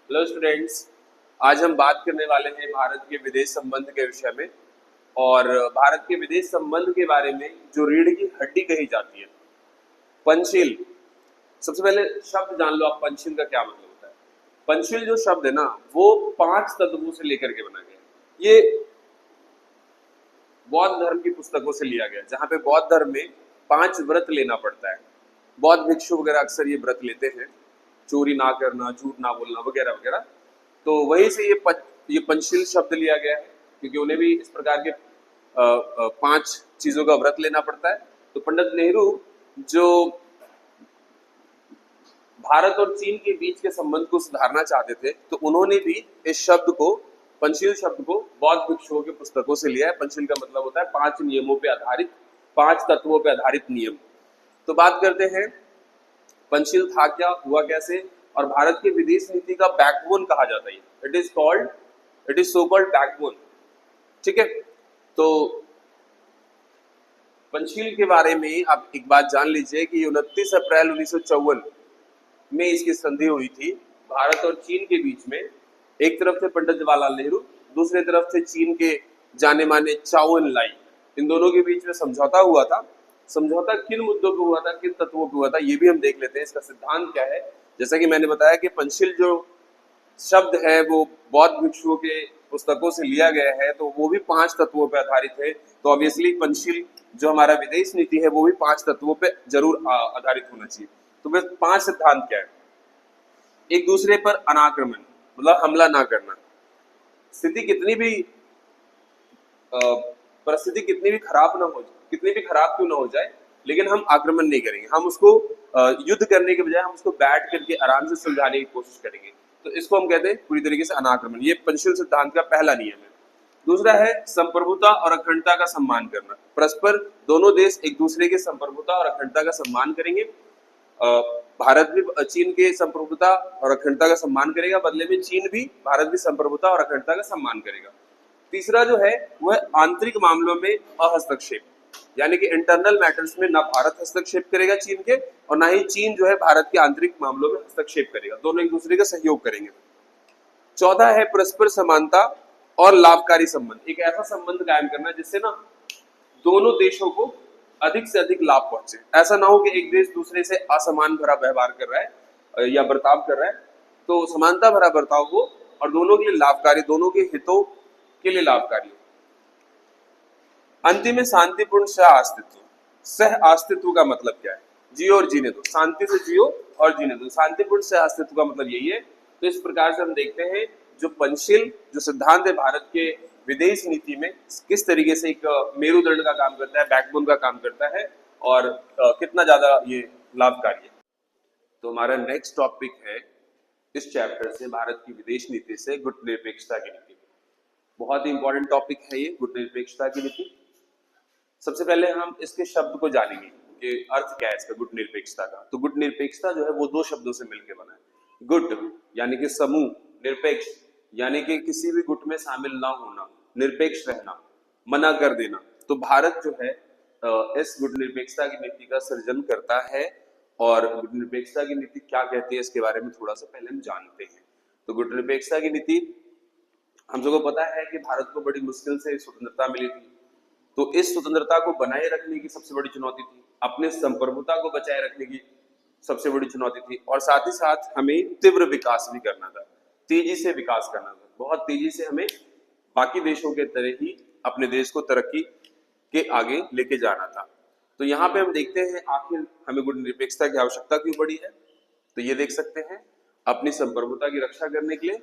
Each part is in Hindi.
Hello students. आज हम बात करने वाले हैं भारत के विदेश संबंध के विषय में। और भारत के विदेश संबंध के बारे में जो रीढ़ की हड्डी कही जाती है, पंचशील। सबसे पहले शब्द जान लो आप, पंचशील का क्या मतलब होता है। पंचशील जो शब्द है ना, वो 5 तत्वों से लेकर के बना गया है। ये बौद्ध धर्म की पुस्तकों से लिया गया है, जहाँ पे बौद्ध धर्म में 5 व्रत लेना पड़ता है। बौद्ध भिक्षु वगैरह अक्सर ये व्रत लेते हैं, चोरी ना करना, झूठ ना बोलना वगैरह वगैरह। तो वहीं से ये पंचशील शब्द लिया गया है, क्योंकि उन्हें भी इस प्रकार के 5 चीजों का व्रत लेना पड़ता है। तो पंडित नेहरू जो भारत और चीन के बीच के संबंध को सुधारना चाहते थे, तो उन्होंने भी इस शब्द को, पंचशील शब्द को, बौद्ध भिक्षुओं की पुस्तकों से लिया है। पंचशील का मतलब होता है 5 नियमों पे आधारित, 5 तत्वों पे आधारित नियम। तो बात करते हैं पंचशील था क्या, हुआ कैसे, और भारत की विदेश नीति का बैकबोन कहा जाता है। It is so called backbone. ठीक है। तो पंचशील के बारे में आप एक बात जान लीजिए कि 29 अप्रैल 1954 में इसकी संधि हुई थी भारत और चीन के बीच में। एक तरफ थे पंडित जवाहरलाल नेहरू, दूसरी तरफ थे चीन के जाने माने चाओ एन लाई। इन दोनों के बीच में समझौता हुआ था। समझौता किन मुद्दों पे हुआ था, किन तत्वों पे हुआ था, ये भी हम देख लेते हैं। इसका सिद्धांत क्या है। जैसा कि मैंने बताया कि पंचशील जो शब्द है वो बौद्ध भिक्षुओं के पुस्तकों से लिया गया है, तो वो भी 5 तत्वों पर आधारित है। तो ऑब्वियसली पंचशील जो हमारा विदेश नीति है वो भी 5 तत्वों पे जरूर आधारित होना चाहिए। तो वे 5 सिद्धांत क्या है। एक दूसरे पर अनाक्रमण, मतलब हमला ना करना। स्थिति कितनी भी परिस्थिति कितनी भी खराब ना हो, कितनी भी खराब क्यों ना हो जाए, लेकिन हम आक्रमण नहीं करेंगे। हम उसको युद्ध करने के बजाय हम उसको बैठ करके आराम से सुलझाने की कोशिश करेंगे। तो इसको हम कहते हैं पूरी तरीके से अनाक्रमण। ये पंचशील सिद्धांत का पहला नियम है। दूसरा है संप्रभुता और अखंडता का सम्मान करना। परस्पर दोनों देश एक दूसरे के संप्रभुता और अखंडता का सम्मान करेंगे। भारत भी चीन के संप्रभुता और अखंडता का सम्मान करेगा, बदले में चीन भी भारत की संप्रभुता और अखंडता का सम्मान करेगा। तीसरा जो है वह आंतरिक मामलों में अहस्तक्षेप, यानी कि इंटरनल मैटर्स में ना भारत हस्तक्षेप करेगा चीन के, और ना ही चीन जो है भारत के आंतरिक मामलों में हस्तक्षेप करेगा। दोनों एक दूसरे का सहयोग करेंगे। चौथा है परस्पर समानता और लाभकारी संबंध। एक ऐसा संबंध कायम करना जिससे ना दोनों देशों को अधिक से अधिक लाभ पहुंचे। ऐसा ना हो कि एक देश दूसरे से असमान भरा व्यवहार कर रहा है या बर्ताव कर रहा है। तो समानता भरा बर्ताव हो और दोनों के लिए लाभकारी, दोनों के हितों के लिए लाभकारी हो। अंतिम में शांतिपूर्ण सह अस्तित्व। सह अस्तित्व का मतलब क्या है, जियो और जीने दो, शांति से जियो और जीने दो। शांतिपूर्ण सह अस्तित्व का मतलब यही है। तो इस प्रकार से हम देखते हैं जो पंचशील जो सिद्धांत है भारत के विदेश नीति में, किस तरीके से एक मेरुदंड का काम करता है, बैकबोन का काम करता है, और कितना ज्यादा ये लाभकारी है। तो हमारा नेक्स्ट टॉपिक है इस चैप्टर से, भारत की विदेश नीति से, गुटनिरपेक्षता की नीति। बहुत ही इंपॉर्टेंट टॉपिक है ये, गुटनिरपेक्षता की नीति। सबसे पहले हम इसके शब्द को जानेंगे कि अर्थ क्या है इसका, गुटनिरपेक्षता का। तो गुटनिरपेक्षता जो है वो 2 शब्दों से मिलकर बना है। गुट यानी कि समूह, निरपेक्ष यानी कि किसी भी गुट में शामिल ना होना, निरपेक्ष रहना, मना कर देना। तो भारत जो है इस गुटनिरपेक्षता की नीति का सृजन करता है। और गुटनिरपेक्षता की नीति क्या कहती है इसके बारे में थोड़ा सा पहले हम जानते हैं। तो गुटनिरपेक्षता की नीति, हम सबको पता है कि भारत को बड़ी मुश्किल से स्वतंत्रता मिली थी। तो इस स्वतंत्रता को बनाए रखने की सबसे बड़ी चुनौती थी, अपने संप्रभुता को बचाए रखने की सबसे बड़ी चुनौती थी, और साथ ही साथ हमें तीव्र विकास भी करना था, तेजी से विकास करना था। बहुत तेजी से हमें बाकी देशों के तरह ही अपने देश को तरक्की के आगे लेके जाना था। तो यहाँ पे हम देखते हैं आखिर हमें गुटनिरपेक्षता की आवश्यकता क्यों पड़ी है। तो ये देख सकते हैं, अपनी संप्रभुता की रक्षा करने के लिए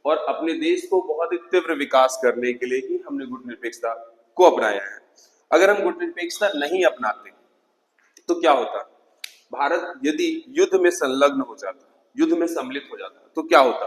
और अपने देश को बहुत ही तीव्र विकास करने के लिए ही हमने गुटनिरपेक्षता को अपनाया है। अगर हम गुटनिरपेक्षता नहीं अपनाते तो क्या होता, भारत यदि युद्ध में संलग्न हो जाता, युद्ध में सम्मिलित हो जाता, तो क्या होता,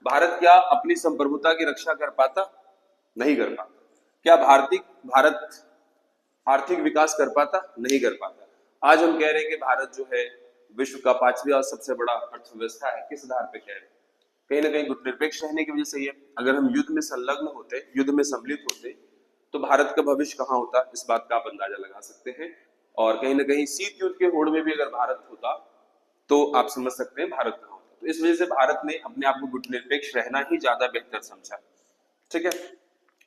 भारत क्या अपनी संप्रभुता की रक्षा कर पाता, नहीं कर पाता। क्या भारत आर्थिक विकास कर पाता, नहीं कर पाता। आज हम कह रहे हैं कि भारत जो है विश्व का 5वां सबसे बड़ा अर्थव्यवस्था है। किस आधार पे कह रहे हैं, कहीं ना कहीं गुटनिरपेक्ष रहने की वजह से ही है। अगर हम युद्ध में संलग्न होते, युद्ध में सम्मिलित होते, तो भारत का भविष्य कहाँ होता, इस बात का आप अंदाजा लगा सकते हैं। और कहीं ना कहीं शीत युद्ध के होड़ में भी अगर भारत होता तो आप समझ सकते हैं भारत कहाँ होता। तो इस वजह से भारत ने अपने आप को गुटनिरपेक्ष रहना ही ज्यादा बेहतर समझा। ठीक है,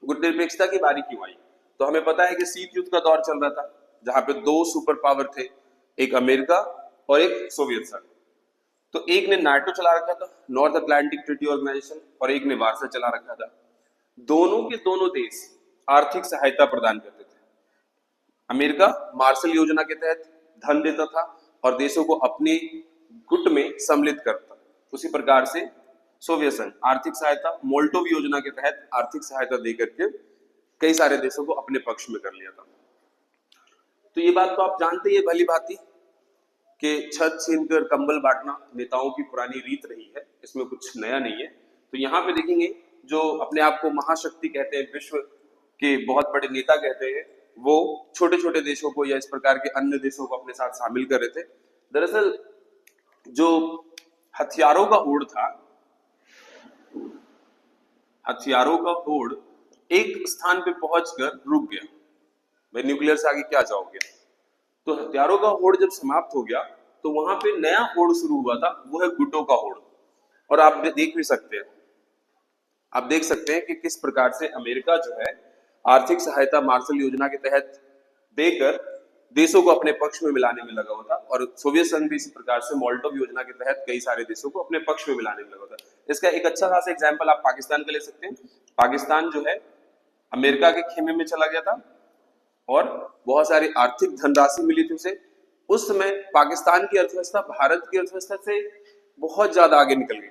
गुटनिरपेक्षता की बारी क्यों आई? तो हमें पता है कि शीत युद्ध का दौर चल रहा था जहां पे दो सुपर पावर थे, एक अमेरिका और एक सोवियत संघ। तो एक ने नाटो चला रखा था, नॉर्थ अटलांटिक ट्रीटी ऑर्गेनाइजेशन, और एक ने वार्सा चला रखा था। दोनों के दोनों देश आर्थिक सहायता प्रदान करते थे। अमेरिका मार्शल योजना के तहत धन देता था और देशों को अपने गुट में सम्मिलित करता। उसी प्रकार से सोवियत संघ आर्थिक सहायता, मोल्टोव योजना के तहत आर्थिक सहायता देकर के कई सारे देशों को अपने पक्ष में कर लिया था। तो ये बात तो आप जानते ही है भली भांति कि छत छीनकर कंबल बांटना नेताओं की पुरानी रीत रही है, इसमें कुछ नया नहीं है। तो यहाँ पे देखेंगे जो अपने आप को महाशक्ति कहते हैं, विश्व के बहुत बड़े नेता कहते हैं, वो छोटे छोटे देशों को या इस प्रकार के अन्य देशों को अपने साथ शामिल कर रहे थे। दरअसल जो हथियारों का होड़ था, हथियारों का होड़ एक स्थान पे पहुंचकर रुक गया। भाई न्यूक्लियर से आगे क्या जाओगे? तो हथियारों का होड़ जब समाप्त हो गया तो वहां पे नया होड़ शुरू हुआ था, वो है गुटों का होड़। और आप देख भी सकते हैं, आप देख सकते हैं कि किस प्रकार से अमेरिका जो है आर्थिक सहायता मार्शल योजना के तहत देकर देशों को अपने पक्ष में मिलाने में लगा हुआ था, और सोवियत संघ भी इसी प्रकार से मोल्टोव योजना के तहत कई सारे देशों को अपने पक्ष में मिलाने में लगा हुआ था। इसका एक अच्छा खासा एग्जाम्पल आप पाकिस्तान का ले सकते हैं। पाकिस्तान जो है अमेरिका के खेमे में चला गया था और बहुत सारी आर्थिक धनराशि मिली थी उसे। उस समय पाकिस्तान की अर्थव्यवस्था भारत की अर्थव्यवस्था से बहुत ज्यादा आगे निकल गई।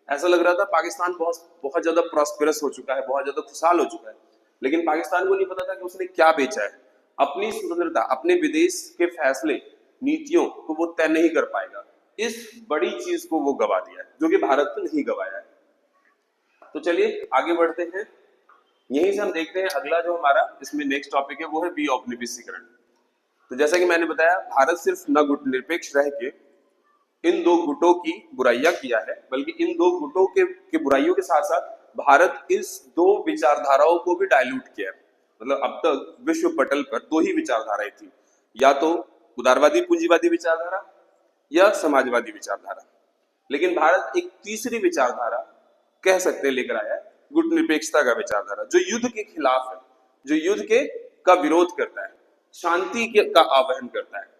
ऐसा लग रहा था पाकिस्तान बहुत ज्यादा प्रॉस्पेरस हो चुका है, बहुत ज्यादा खुशहाल हो चुका है। लेकिन पाकिस्तान को नहीं पता था कि उसने क्या बेचा है। अपनी स्वतंत्रता, अपने विदेश के फैसले, नीतियों को वो तय नहीं कर पाएगा। इस बड़ी चीज को वो गवा दिया है, जो कि भारत ने नहीं गवाया है। तो चलिए आगे बढ़ते हैं। यहीं से हम देखते हैं अगला जो हमारा इसमें नेक्स्ट टॉपिक है वो है बी औपनिवेशीकरण। तो जैसा कि मैंने बताया, भारत सिर्फ न गुटनिरपेक्ष रह के इन दो गुटों की बुराइयां किया है, बल्कि इन दो गुटों के बुराइयों के साथ साथ भारत इस दो विचारधाराओं को भी डायल्यूट किया है। मतलब अब तक विश्व पटल पर दो ही विचारधाराएं थी, या तो उदारवादी पूंजीवादी विचारधारा या समाजवादी विचारधारा। लेकिन भारत एक तीसरी विचारधारा कह सकते हैं लेकर आया है, गुटनिरपेक्षता का विचारधारा, जो युद्ध के खिलाफ है, जो युद्ध के का विरोध करता है, शांति का आह्वान करता है।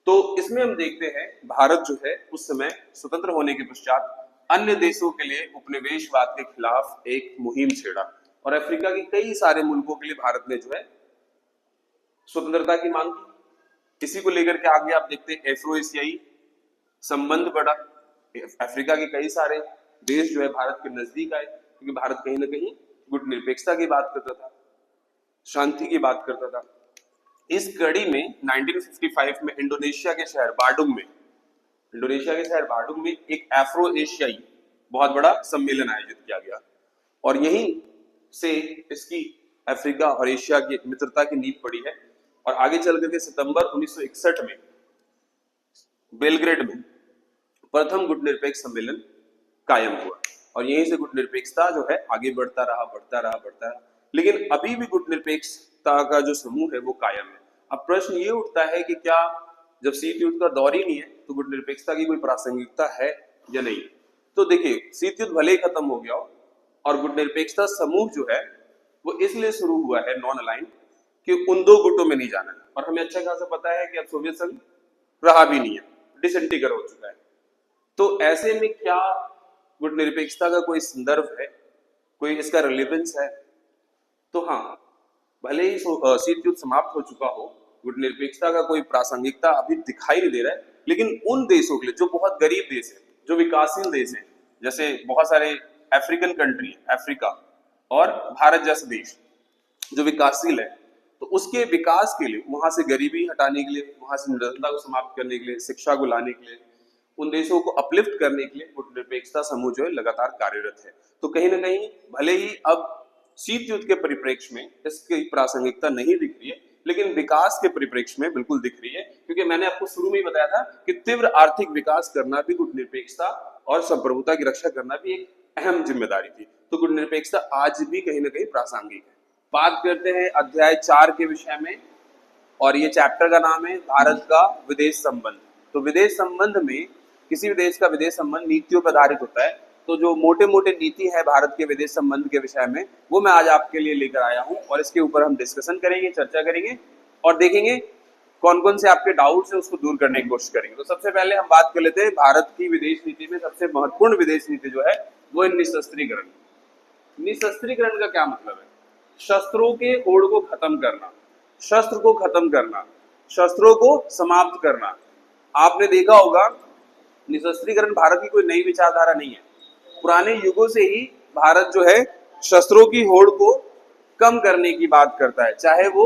तो इसमें हम देखते हैं भारत जो है उस समय स्वतंत्र होने के पश्चात अन्य देशों के लिए उपनिवेशवाद के खिलाफ एक मुहिम छेड़ा, और अफ्रीका के कई सारे मुल्कों के लिए भारत ने जो है स्वतंत्रता की मांग की। इसी को लेकर के आगे आप देखते हैं एफ्रो एशियाई संबंध बढ़ा। अफ्रीका के कई सारे देश जो है भारत के नजदीक आए, क्योंकि भारत कहीं ना कहीं गुटनिरपेक्षता की बात करता था, शांति की बात करता था। इस कड़ी में 1955 में इंडोनेशिया के शहर बाडुंग में एक एफ्रो एशियाई बहुत बड़ा सम्मेलन आयोजित किया गया, और यहीं से इसकी अफ्रीका और एशिया की मित्रता की नींव पड़ी है। और आगे चल करके सितंबर 1961 में बेलग्रेड में प्रथम गुटनिरपेक्ष सम्मेलन कायम हुआ, और यहीं से गुटनिरपेक्षता जो है आगे बढ़ता रहा। लेकिन अभी भी गुटनिरपेक्षता का जो समूह है वो कायम है। अब प्रश्न ये उठता है कि क्या जब शीत युद्ध का दौर ही नहीं है तो गुटनिरपेक्षता की कोई प्रासंगिकता है या नहीं? तो देखिए, शीत युद्ध भले ही खत्म हो गया हो, और गुटनिरपेक्षता समूह जो है वो इसलिए शुरू हुआ है नॉन अलाइन कि उन दो गुटों में नहीं जाना है। और हमें अच्छा खासा पता है कि अब सोवियत संघ रहा भी नहीं है, डिसइंटीग्रेट हो चुका है। तो ऐसे में क्या गुटनिरपेक्षता का कोई संदर्भ है, कोई इसका रिलेवेंस है? तो हाँ, भले ही शीत युद्ध समाप्त हो चुका हो, गुटनिरपेक्षता का कोई प्रासंगिकता अभी दिखाई नहीं दे रहा है। लेकिन उन देशों के लिए जो बहुत गरीब देश है, जो विकासशील देश है, जैसे बहुत सारे अफ्रीकन कंट्री, अफ्रीका और भारत जैसे देश जो विकासशील है, तो उसके विकास के लिए, वहां से गरीबी हटाने के लिए, वहां से निर्धनता को समाप्त करने के लिए, शिक्षा को लाने के लिए, उन देशों को अपलिफ्ट करने के लिए गुटनिरपेक्षता समूह जो है लगातार कार्यरत है। तो कहीं ना कहीं भले ही अब शीत युद्ध के परिप्रेक्ष्य में इसकी प्रासंगिकता नहीं दिख रही है, लेकिन विकास के परिप्रेक्ष्य में बिल्कुल दिख रही है, क्योंकि मैंने आपको शुरू में ही बताया था कि तीव्र आर्थिक विकास करना भी गुटनिरपेक्षता और संप्रभुता की रक्षा करना भी एक अहम जिम्मेदारी थी। तो गुटनिरपेक्षता आज भी कहीं ना कहीं प्रासंगिक है। बात करते हैं अध्याय 4 के विषय में, और ये चैप्टर का नाम है भारत का विदेश संबंध। तो विदेश संबंध में किसी भी देश का विदेश संबंध नीतियों पर आधारित होता है। तो जो मोटे मोटे नीति है भारत के विदेश संबंध के विषय में, वो मैं आज आपके लिए लेकर आया हूँ और इसके ऊपर हम डिस्कशन करेंगे, चर्चा करेंगे और देखेंगे कौन कौन से आपके डाउट्स है उसको दूर करने की कोशिश करेंगे। तो सबसे पहले हम बात कर लेते हैं भारत की विदेश नीति में सबसे महत्वपूर्ण विदेश नीति जो है वो है निशस्त्रीकरण। निशस्त्रीकरण का क्या मतलब है? शस्त्रों के होड़ को खत्म करना, शस्त्र को खत्म करना, शस्त्रों को समाप्त करना। आपने देखा होगा निशस्त्रीकरण भारत की कोई नई विचारधारा नहीं है, पुराने युगों से ही भारत जो है शस्त्रों की होड़ को कम करने की बात करता है। चाहे वो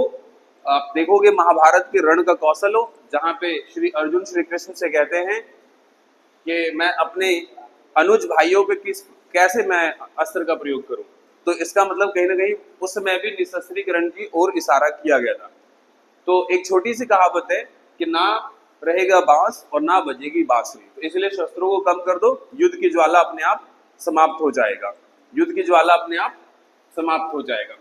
आप देखोगे महाभारत के रण का कौशल हो, जहां पे श्री अर्जुन श्री कृष्ण से कहते हैं कि मैं अपने अनुज भाइयों पे कैसे मैं अस्त्र का प्रयोग करूं, तो इसका मतलब कहीं ना कहीं उस समय भी निशस्त्रीकरण की ओर इशारा किया गया था। तो एक छोटी सी कहावत है कि ना रहेगा बांस और ना बजेगी बांसुरी, तो इसलिए शस्त्रों को कम कर दो, युद्ध की ज्वाला अपने आप समाप्त हो जाएगा, युद्ध की ज्वाला अपने आप समाप्त हो जाएगा।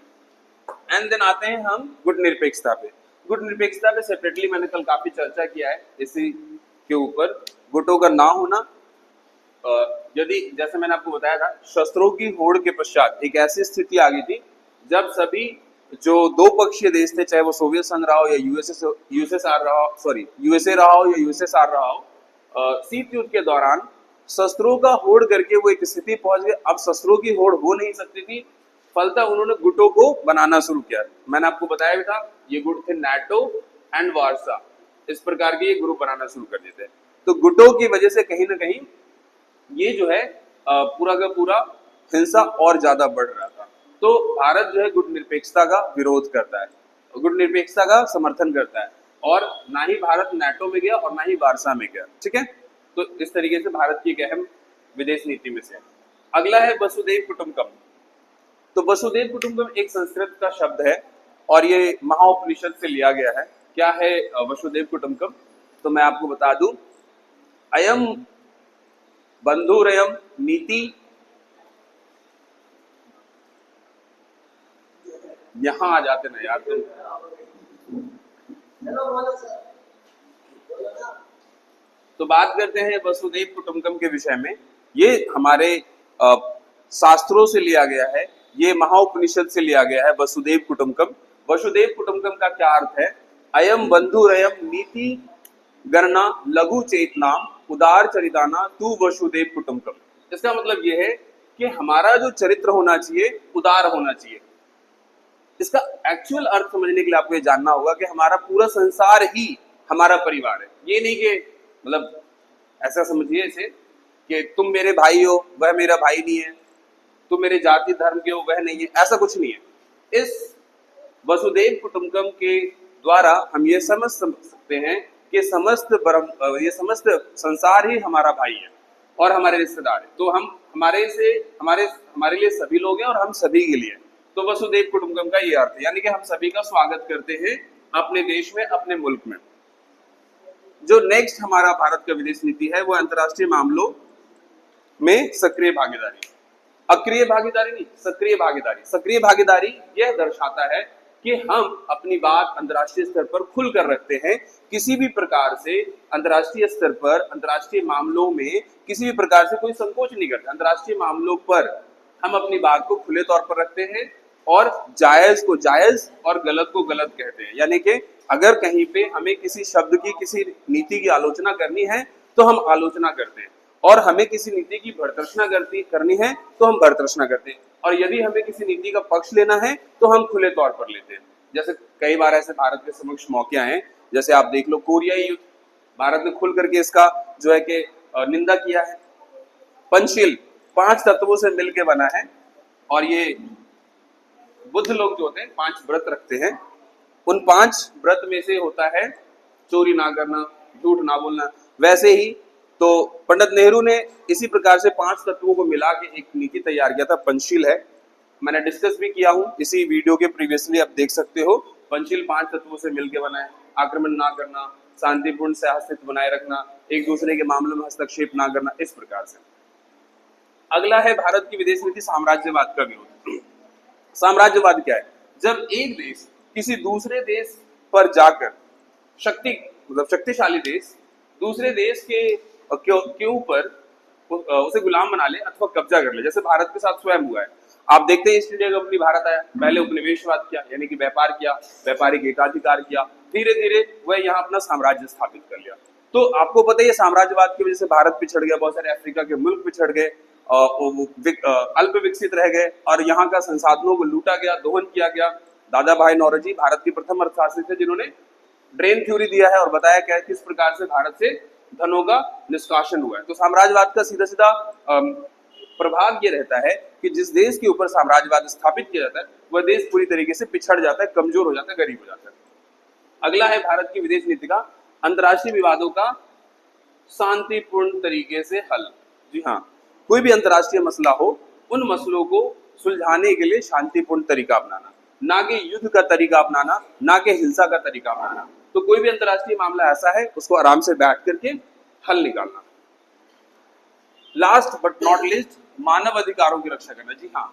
एंड देन आते हैं हम गुट निरपेक्षता पे। गुट निरपेक्षता पे सेपरेटली मैंने कल काफी चर्चा किया है इसी के ऊपर। गुटों का ना होना, यदि जैसे मैंने आपको बताया था शस्त्रों की होड़ के पश्चात एक ऐसी स्थिति आ गई थी जब सभी जो दो पक्षीय देश थे, चाहे वो सोवियत संघ रहा हो या यूएसएसआर रहा हो, सॉरी यूएसए रहा हो या यूएसएसआर रहा हो, शीत युद्ध के दौरान शस्त्रों का होड़ करके वो एक स्थिति पहुंच गए अब शस्त्रों की होड़ हो नहीं सकती थी। फलतः उन्होंने गुटों को बनाना शुरू किया। मैंने आपको बताया भी था ये गुट थे नाटो एंड वार्सा, इस प्रकार के ये ग्रुप बनाना शुरू कर देते हैं। तो गुटों की वजह से कहीं ना कहीं ये जो है पूरा का पूरा हिंसा और ज्यादा बढ़ रहा था। तो भारत जो है गुट निरपेक्षता का विरोध करता है, गुट निरपेक्षता का समर्थन करता है, और ना ही भारत नाटो में गया और ना ही वार्सा में गया। ठीक है, तो इस तरीके से भारत की एक अहम विदेश नीति में से। अगला है वसुधैव कुटुंबकम। तो वसुधैव कुटुंबकम एक संस्कृत का शब्द है और ये महाउपनिषद से लिया गया है। क्या है वसुधैव कुटुंबकम? तो मैं आपको बता दूं, अयम बंधुरयम नीति, यहां आ जाते ना यार तुम। तो बात करते हैं वसुधैव कुटुंबकम के विषय में। ये हमारे शास्त्रों से लिया गया है, ये महाउपनिषद से लिया गया है वसुधैव कुटुंबकम। वसुधैव कुटुंबकम का क्या अर्थ है? अयम बंधुरयम नीति गणना लघु चेतनाम उदार चरिताना तू वसुधैव कुटुंबकम। इसका मतलब ये है कि हमारा जो चरित्र होना चाहिए उदार होना चाहिए। इसका एक्चुअल अर्थ समझने के लिए आपको ये जानना होगा कि हमारा पूरा संसार ही हमारा परिवार है। ये नहीं कि मतलब ऐसा समझिए इसे कि तुम मेरे भाई हो वह मेरा भाई नहीं है, तुम मेरे जाति धर्म के हो वह नहीं है, ऐसा कुछ नहीं है। इस वसुधैव कुटुंबकम के द्वारा हम ये समझ सकते हैं कि ये समस्त संसार ही हमारा भाई है और हमारे रिश्तेदार है। तो हम हमारे लिए सभी लोग हैं और हम सभी के लिए। तो वसुधैव कुटुंबकम का ये अर्थ है, यानी कि हम सभी का स्वागत करते हैं अपने देश में, अपने मुल्क में। जो नेक्स्ट हमारा भारत का विदेश नीति है वो अंतर्राष्ट्रीय मामलों में सक्रिय भागीदारी। अक्रिय भागीदारी नहीं, सक्रिय भागीदारी। सक्रिय भागीदारी यह दर्शाता है कि हम अपनी बात अंतर्राष्ट्रीय स्तर पर खुलकर रखते हैं, किसी भी प्रकार से अंतर्राष्ट्रीय स्तर पर अंतर्राष्ट्रीय मामलों में किसी भी प्रकार से कोई संकोच नहीं करते। अंतर्राष्ट्रीय मामलों पर हम अपनी बात को खुले तौर पर रखते हैं और जायज को जायज और गलत को गलत कहते हैं। यानी कि अगर कहीं पे हमें किसी शब्द की, किसी नीति की आलोचना करनी है तो हम आलोचना करते हैं, और हमें किसी नीति की भर्त्सना करनी है तो हम भर्त्सना करते हैं, और यदि हमें किसी नीति का पक्ष लेना है तो हम खुले तौर पर लेते हैं। जैसे कई बार ऐसे भारत के समक्ष मौके आए, जैसे आप देख लो कोरियाई युद्ध, भारत ने खुल करके इसका जो है कि निंदा किया है। पंचशील 5 तत्वों से मिलकर बना है, और ये बुद्ध लोग जो होते हैं 5 व्रत रखते हैं, उन 5 व्रत में से होता है चोरी ना करना, झूठ ना बोलना। वैसे ही तो पंडित नेहरू ने इसी प्रकार से 5 तत्वों को मिला के एक नीति तैयार किया था, पंचशील है। मैंने डिस्कस भी किया हूँ इसी वीडियो के प्रीवियसली, आप देख सकते हो। पंचशील 5 तत्वों से मिलकर बना है। आक्रमण ना करना, शांतिपूर्ण सहअस्तित्व बनाए रखना, एक दूसरे के मामलों में हस्तक्षेप ना करना, इस प्रकार से। अगला है भारत की विदेश नीति साम्राज्यवाद का विरोध। साम्राज्यवाद क्या है? जब एक देश किसी दूसरे देश पर जाकर शक्तिशाली देश दूसरे देश के के ऊपर उसे गुलाम बना ले अथवा कब्जा कर ले, जैसे भारत के साथ स्वयं हुआ है। आप देखते हैं ईस्ट इंडिया कंपनी भारत आया, पहले उपनिवेशवाद किया यानी कि व्यापार किया, व्यापारिक एकाधिकार किया, धीरे धीरे वह यहाँ अपना साम्राज्य स्थापित कर लिया। तो आपको पता है साम्राज्यवाद की वजह से भारत पिछड़ गया, बहुत सारे अफ्रीका के मुल्क पिछड़ गए, अल्प विकसित रह गए और यहाँ का संसाधनों को लूटा गया, दोहन किया गया। दादा भाई नौरोजी भारत के प्रथम अर्थशास्त्री थे जिन्होंने ड्रेन थ्योरी दिया है और बताया क्या किस प्रकार से भारत से धनों का निष्कासन हुआ है। तो साम्राज्यवाद का सीधा सीधा प्रभाव ये रहता है कि जिस देश के ऊपर साम्राज्यवाद स्थापित किया जाता है वह देश पूरी तरीके से पिछड़ जाता है, कमजोर हो जाता है, गरीब हो जाता है। अगला है भारत की विदेश नीति का अंतर्राष्ट्रीय विवादों का शांतिपूर्ण तरीके से हल। जी हाँ, कोई भी अंतर्राष्ट्रीय मसला हो उन मसलों को सुलझाने के लिए शांतिपूर्ण तरीका अपनाना, ना कि युद्ध का तरीका अपनाना, ना कि हिंसा का तरीका अपनाना। तो कोई भी अंतर्राष्ट्रीय मामला ऐसा है उसको आराम से बैठ करके हल निकालना। लास्ट बट नॉट लिस्ट, मानव अधिकारों की रक्षा करना। जी हाँ,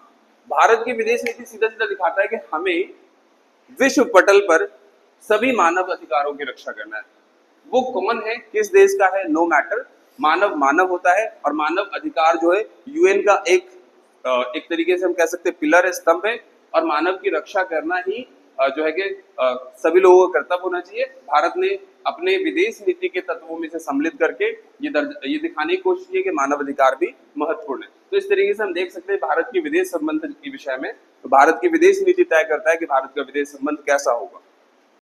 भारत की विदेश नीति सीधा सीधा दिखाता है कि हमें विश्व पटल पर सभी मानव अधिकारों की रक्षा करना है। वो कॉमन है, किस देश का है नो मैटर, मानव मानव होता है और मानव अधिकार जो है यूएन का एक तरीके से हम कह सकते हैं पिलर है, स्तंभ है, और मानव की रक्षा करना ही जो है कि सभी लोगों का कर्तव्य होना चाहिए। भारत ने अपने विदेश नीति के तत्वों में से सम्मिलित करके ये दिखाने की कोशिश की है कि मानव अधिकार भी महत्वपूर्ण है। तो इस तरीके से हम देख सकते हैं भारत की विदेश संबंध के विषय में, तो भारत की विदेश नीति तय करता है कि भारत का विदेश संबंध कैसा होगा।